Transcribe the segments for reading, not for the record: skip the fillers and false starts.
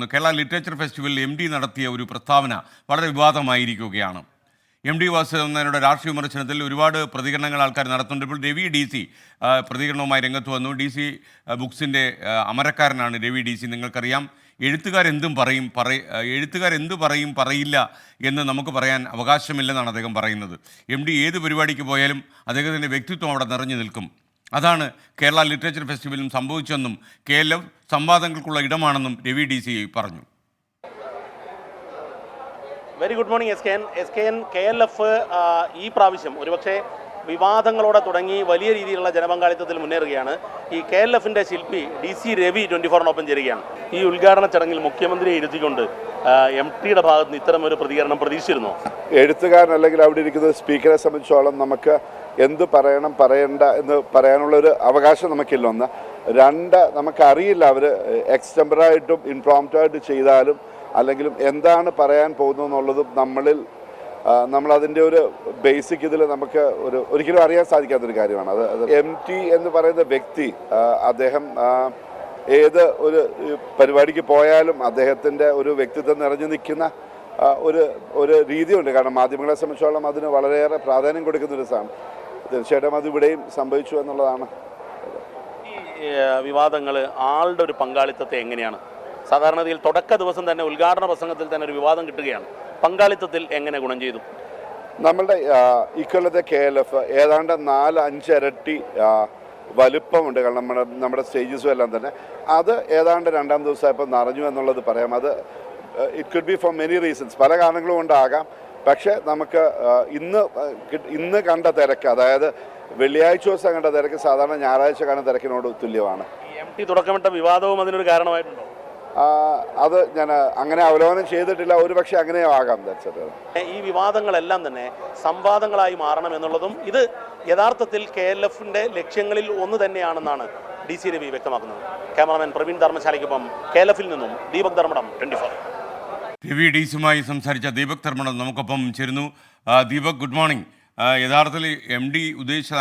Kerala literature ഫെസ്റ്റിവലിൽ M D നടത്തിയ ഒരു പ്രസ്താവന വളരെ വിവാദമായിരിക്കുകയാണ്. എം ഡി വാസുദേവൻ രാഷ്ട്രീയ വിമർശനത്തിൽ ഒരുപാട് പ്രതികരണങ്ങൾ ആൾക്കാർ നടത്തുന്നുണ്ട്. ഇപ്പോൾ രവി ഡി സി പ്രതികരണവുമായി രംഗത്ത് വന്നു. ഡി സി ബുക്സിൻ്റെ അമരക്കാരനാണ് രവി ഡി സി. നിങ്ങൾക്കറിയാം, എഴുത്തുകാരെന്ത് പറയും പറയില്ല എന്ന് നമുക്ക് പറയാൻ അവകാശമില്ലെന്നാണ് അദ്ദേഹം പറയുന്നത്. എം ഡി ഏത് പരിപാടിക്ക് പോയാലും അദ്ദേഹത്തിൻ്റെ വ്യക്തിത്വം അവിടെ നിറഞ്ഞു നിൽക്കും. അതാണ് കേരള ലിറ്ററേച്ചർ ഫെസ്റ്റിവലിലും സംഭവിച്ചെന്നും KLF സംവാദങ്ങൾക്കുള്ള ഇടമാണെന്നും രവി ഡി സി പറഞ്ഞു. Very good morning SKN. KLF ഈ പ്രാവശ്യം ഒരുപക്ഷെ വിവാദങ്ങളോടെ തുടങ്ങി വലിയ രീതിയിലുള്ള ജനപങ്കാളിത്തത്തിൽ മുന്നേറുകയാണ്. ഈ KLFിൻ്റെ ശില്പി DC രവി 24-നൊപ്പം ചേരുകയാണ്. ഈ ഉദ്ഘാടന ചടങ്ങിൽ മുഖ്യമന്ത്രിയെ ഇരുത്തിക്കൊണ്ട് MTയുടെ ഭാഗത്ത് നിന്ന് ഇത്തരം ഒരു പ്രതികരണം പ്രതീക്ഷിച്ചിരുന്നു? എഴുത്തുകാരൻ അല്ലെങ്കിൽ അവിടെ ഇരിക്കുന്ന സ്പീക്കറെ സംബന്ധിച്ചോളം നമുക്ക് എന്ത് പറയണം പറയണ്ട എന്ന് പറയാനുള്ളൊരു അവകാശം നമുക്കില്ല. ഒന്ന്. രണ്ട്, നമുക്കറിയില്ല അവർ എക്സ്റ്റംബറായിട്ടും ഇൻപ്രോംപ്റ്റായിട്ട് ചെയ്താലും അല്ലെങ്കിലും എന്താണ് പറയാൻ പോകുന്നതെന്നുള്ളതും നമ്മളതിൻ്റെ ഒരു ബേസിക് ഇതിൽ നമുക്ക് ഒരിക്കലും അറിയാൻ സാധിക്കാത്തൊരു കാര്യമാണ്. അത് MT എന്ന് പറയുന്ന വ്യക്തി അദ്ദേഹം ഏത് ഒരു പരിപാടിക്ക് പോയാലും അദ്ദേഹത്തിൻ്റെ ഒരു വ്യക്തിത്വം നിറഞ്ഞു നിൽക്കുന്ന ഒരു രീതിയുണ്ട്. കാരണം മാധ്യമങ്ങളെ സംബന്ധിച്ചോളം അതിന് വളരെയേറെ പ്രാധാന്യം കൊടുക്കുന്നൊരു സാധനം. തീർച്ചയായിട്ടും അത് ഇവിടെയും സംഭവിച്ചു എന്നുള്ളതാണ്. ഈ വിവാദങ്ങൾ ആളുടെ ഒരു പങ്കാളിത്തത്തെ എങ്ങനെയാണ്? സാധാരണഗതിയിൽ തുടക്ക ദിവസം തന്നെ ഉദ്ഘാടന പ്രസംഗത്തിൽ തന്നെ ഒരു വിവാദം കിട്ടുകയാണ്. പങ്കാളിത്തത്തിൽ എങ്ങനെ ഗുണം ചെയ്തു? നമ്മളുടെ ഇക്കൊല്ലത്തെ KLF ഏതാണ്ട് 4-5 ഇരട്ടി വലുപ്പമുണ്ട്. കാരണം നമ്മുടെ സ്റ്റേജസും എല്ലാം തന്നെ അത് ഏതാണ്ട് രണ്ടാം ദിവസമായപ്പോൾ നിറഞ്ഞു എന്നുള്ളത് പറയാം. അത് it could be for many reasons, പല കാരണങ്ങളും കൊണ്ടാകാം. പക്ഷേ നമുക്ക് ഇന്ന് കണ്ട തിരക്ക്, അതായത് വെള്ളിയാഴ്ച ദിവസം കണ്ട തിരക്ക് സാധാരണ ഞായറാഴ്ച കാണുന്ന തിരക്കിനോട് തുല്യമാണ്. MT തുടക്കമിട്ട വിവാദവും അതിനൊരു കാരണമായിട്ടുണ്ടോ? അത് ഞാൻ അങ്ങനെ അവലോകനം ചെയ്തിട്ടില്ല. ഒരുപക്ഷെ അങ്ങനെയോ ആകാം. ഈ വിവാദങ്ങളെല്ലാം തന്നെ സംവാദങ്ങളായി മാറണം എന്നുള്ളതും ഇത് യഥാർത്ഥത്തിൽ KLFിൻ്റെ ലക്ഷ്യങ്ങളിൽ ഒന്ന് തന്നെയാണെന്നാണ് DC രവി വ്യക്തമാക്കുന്നത്. ക്യാമറാമാൻ പ്രവീൺ ധർമ്മശാലയ്ക്കൊപ്പം KLFിൽ നിന്നും ദീപക് ധർമ്മടം, 24. രവി ഡി സിയുമായി സംസാരിച്ച ദീപക് ധർമ്മടം നമുക്കൊപ്പം ചേരുന്നു. Deepak, good morning. യഥാർത്ഥത്തിൽ MD ഉദ്ദേശിച്ചത്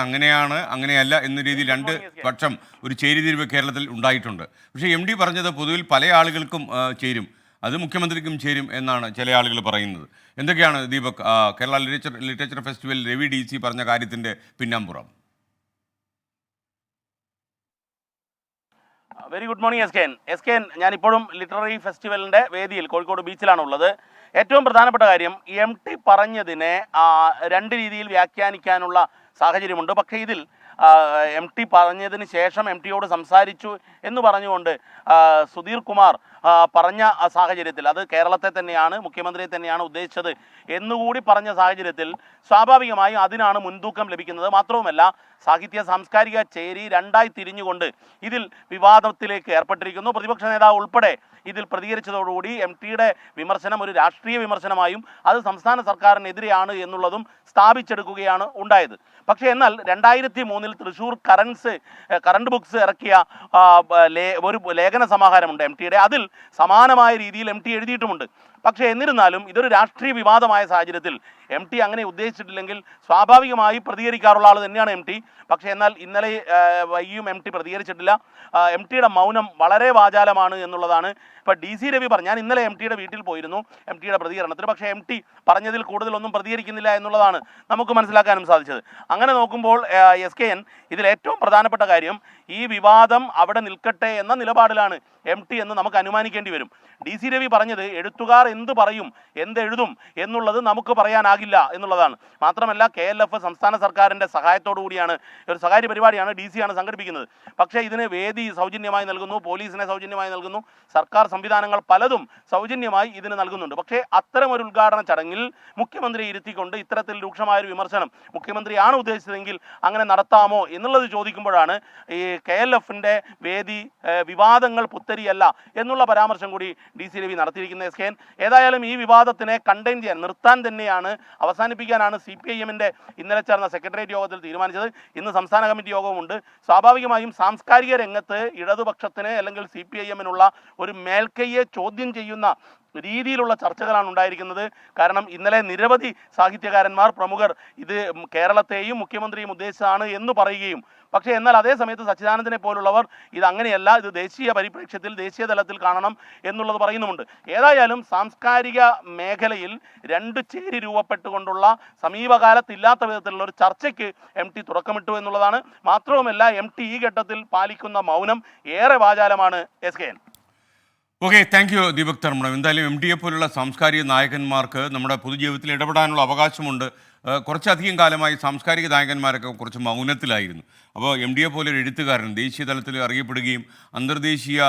അങ്ങനെയല്ല എന്ന രീതിയിൽ രണ്ട് പക്ഷം ഒരു ചേരിതിരിവ് കേരളത്തിൽ ഉണ്ടായിട്ടുണ്ട്. പക്ഷേ MD പറഞ്ഞത് പൊതുവിൽ പല ആളുകൾക്കും ചേരും, അത് മുഖ്യമന്ത്രിക്കും ചേരും എന്നാണ് ചില ആളുകൾ പറയുന്നത്. എന്തൊക്കെയാണ് Deepak Kerala literature festival Ravi D C പറഞ്ഞ കാര്യത്തിൻ്റെ പിന്നാമ്പുറം? Very good morning SKN. ഞാനിപ്പോഴും ലിറ്റററി ഫെസ്റ്റിവലിൻ്റെ വേദിയിൽ കോഴിക്കോട് ബീച്ചിലാണുള്ളത്. ഏറ്റവും പ്രധാനപ്പെട്ട കാര്യം, MT പറഞ്ഞതിനെ രണ്ട് രീതിയിൽ വ്യാഖ്യാനിക്കാനുള്ള സാഹചര്യമുണ്ട്. പക്ഷേ ഇതിൽ MT പറഞ്ഞതിന് ശേഷം MTയോട് സംസാരിച്ചു എന്ന് പറഞ്ഞുകൊണ്ട് സുധീർ കുമാർ പറഞ്ഞ സാഹചര്യത്തിൽ അത് കേരളത്തെ തന്നെയാണ്, മുഖ്യമന്ത്രിയെ തന്നെയാണ് ഉദ്ദേശിച്ചത് എന്നുകൂടി പറഞ്ഞ സാഹചര്യത്തിൽ സ്വാഭാവികമായും അതിനാണ് മുൻതൂക്കം ലഭിക്കുന്നത്. മാത്രവുമല്ല, സാഹിത്യ സാംസ്കാരിക ചേരി രണ്ടായി തിരിഞ്ഞുകൊണ്ട് ഇതിൽ വിവാദത്തിലേക്ക് ഏർപ്പെട്ടിരിക്കുന്നു. പ്രതിപക്ഷ നേതാവ് ഉൾപ്പെടെ ഇതിൽ പ്രതികരിച്ചതോടുകൂടി MTയുടെ വിമർശനം ഒരു രാഷ്ട്രീയ വിമർശനമായും അത് സംസ്ഥാന സർക്കാരിനെതിരെയാണ് എന്നുള്ളതും സ്ഥാപിച്ചെടുക്കുകയാണ് ഉണ്ടായത്. പക്ഷേ എന്നാൽ 2003 തൃശ്ശൂർ കറണ്ട് ബുക്സ് ഇറക്കിയ ഒരു ലേഖന സമാഹാരമുണ്ട് MTയുടെ. അതിൽ സമാനമായ രീതിയിൽ MT എഴുതിയിട്ടുമുണ്ട്. പക്ഷേ എന്നിരുന്നാലും ഇതൊരു രാഷ്ട്രീയ വിവാദമായ സാഹചര്യത്തിൽ MT അങ്ങനെ ഉദ്ദേശിച്ചിട്ടില്ലെങ്കിൽ സ്വാഭാവികമായി പ്രതികരിക്കാറുള്ള ആൾ തന്നെയാണ് MT. പക്ഷേ എന്നാൽ ഇന്നലെ വൈകിയും MT പ്രതികരിച്ചിട്ടില്ല. MTയുടെ മൗനം വളരെ വാചാലമാണ് എന്നുള്ളതാണ് ഇപ്പോൾ DC രവി പറഞ്ഞു. ഞാൻ ഇന്നലെ MTയുടെ വീട്ടിൽ പോയിരുന്നു MTയുടെ പ്രതികരണത്തിന്. പക്ഷേ MT പറഞ്ഞതിൽ കൂടുതലൊന്നും പ്രതികരിക്കുന്നില്ല എന്നുള്ളതാണ് നമുക്ക് മനസ്സിലാക്കാനും സാധിച്ചത്. അങ്ങനെ നോക്കുമ്പോൾ SKN ഇതിൽ ഏറ്റവും പ്രധാനപ്പെട്ട കാര്യം, ഈ വിവാദം അവിടെ നിൽക്കട്ടെ എന്ന നിലപാടിലാണ് MT എന്ന് നമുക്ക് അനുമാനിക്കേണ്ടി വരും. DC രവി പറഞ്ഞത് എഴുത്തുകാർ എന്ത് പറയും എന്തെഴുതും എന്നുള്ളത് നമുക്ക് പറയാനാകില്ല എന്നുള്ളതാണ്. മാത്രമല്ല KLF സംസ്ഥാന സർക്കാരിൻ്റെ സഹായത്തോടു കൂടിയാണ്, ഒരു സ്വകാര്യ പരിപാടിയാണ്, DC ആണ് സംഘടിപ്പിക്കുന്നത്. പക്ഷേ ഇതിന് വേദി സൗജന്യമായി നൽകുന്നു, പോലീസിനെ സൗജന്യമായി നൽകുന്നു, സർക്കാർ സംവിധാനങ്ങൾ പലതും സൗജന്യമായി ഇതിന് നൽകുന്നുണ്ട്. പക്ഷേ അത്തരം ഒരു ഉദ്ഘാടന ചടങ്ങിൽ മുഖ്യമന്ത്രിയെ ഇരുത്തിക്കൊണ്ട് ഇത്തരത്തിൽ രൂക്ഷമായൊരു വിമർശനം മുഖ്യമന്ത്രിയാണ് ഉദ്ദേശിച്ചതെങ്കിൽ അങ്ങനെ നടത്താമോ എന്നുള്ളത് ചോദിക്കുമ്പോഴാണ് ഈ KLFിൻ്റെ വേദി വിവാദങ്ങൾ പുത്തരിയല്ല എന്നുള്ള പരാമർശം കൂടി DC രവി നടത്തിയിരിക്കുന്ന SKN. ഏതായാലും ഈ വിവാദത്തിനെ കണ്ടെയ്ൻ ചെയ്യാൻ, നിർത്താൻ തന്നെയാണ്, അവസാനിപ്പിക്കാനാണ് CPIMൻ്റെ ഇന്നലെ ചേർന്ന സെക്രട്ടേറിയറ്റ് യോഗത്തിൽ തീരുമാനിച്ചത്. ഇന്ന് സംസ്ഥാന കമ്മിറ്റി യോഗവുമുണ്ട്. സ്വാഭാവികമായും സാംസ്കാരിക രംഗത്ത് ഇടതുപക്ഷത്തിന് അല്ലെങ്കിൽ CPIMനുള്ള ഒരു മേൽക്കൈയെ ചോദ്യം ചെയ്യുന്ന രീതിയിലുള്ള ചർച്ചകളാണ് ഉണ്ടായിരിക്കുന്നത്. കാരണം ഇന്നലെ നിരവധി സാഹിത്യകാരന്മാർ, പ്രമുഖർ ഇത് കേരളത്തെയും മുഖ്യമന്ത്രിയും ഉദ്ദേശിച്ചാണ് എന്ന് പറയുകയും, പക്ഷേ എന്നാൽ അതേ സമയത്ത് സച്ചിദാനന്ദനെ പോലുള്ളവർ ഇത് അങ്ങനെയല്ല, ഇത് ദേശീയ പരിപ്രേക്ഷ്യത്തിൽ ദേശീയ തലത്തിൽ കാണണം എന്നുള്ളത് പറയുന്നുമുണ്ട്. ഏതായാലും സാംസ്കാരിക മേഖലയിൽ രണ്ട് ചേരി രൂപപ്പെട്ടുകൊണ്ടുള്ള സമീപകാലത്തില്ലാത്ത വിധത്തിലുള്ള ഒരു ചർച്ചയ്ക്ക് MT തുറക്കമിട്ടു എന്നുള്ളതാണ്. മാത്രവുമല്ല MT ഈ ഘട്ടത്തിൽ പാലിക്കുന്ന മൗനം ഏറെ വാചാലമാണ്. SKN. Okay, thank you Deepak തർമ്മണം. എന്തായാലും MT പോലുള്ള സാംസ്കാരിക നായകന്മാർക്ക് നമ്മുടെ പൊതുജീവിതത്തിൽ ഇടപെടാനുള്ള അവകാശമുണ്ട്. കുറച്ചധികം കാലമായി സാംസ്കാരിക നായകന്മാരൊക്കെ കുറച്ച് മൗനത്തിലായിരുന്നു. അപ്പോൾ MT പോലെ ഒരു എഴുത്തുകാരൻ ദേശീയ തലത്തിൽ അറിയപ്പെടുകയും അന്തർദേശീയ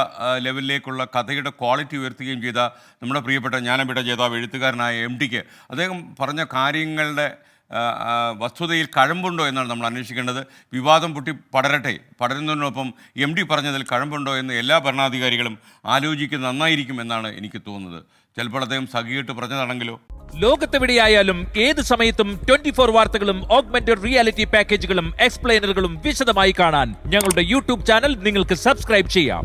ലെവലിലേക്കുള്ള കഥയുടെ ക്വാളിറ്റി ഉയർത്തുകയും ചെയ്ത നമ്മുടെ പ്രിയപ്പെട്ട ജ്ഞാനപീഠ ജേതാവ് എഴുത്തുകാരനായ MTക്ക് അദ്ദേഹം പറഞ്ഞ കാര്യങ്ങളുടെ വസ്തുതയിൽ കഴമ്പുണ്ടോ എന്നാണ് നമ്മൾ അന്വേഷിക്കേണ്ടത്. വിവാദം പടരുന്നതിനൊപ്പം MT പറഞ്ഞതിൽ കഴമ്പുണ്ടോ എന്ന് എല്ലാ ഭരണാധികാരികളും ആലോചിക്കുന്നത് നന്നായിരിക്കും എന്നാണ് എനിക്ക് തോന്നുന്നത്. ചിലപ്പോൾ അദ്ദേഹം സഖിയിട്ട് പറഞ്ഞതാണെങ്കിലോ. ലോകത്തെവിടെയായാലും ഏത് സമയത്തും 24 വാർത്തകളും ഓഗ്മെന്റഡ് റിയാലിറ്റി പാക്കേജുകളും എക്സ്പ്ലെയിനറുകളും വിശദമായി കാണാൻ ഞങ്ങളുടെ യൂട്യൂബ് ചാനൽ നിങ്ങൾക്ക് സബ്സ്ക്രൈബ് ചെയ്യാം.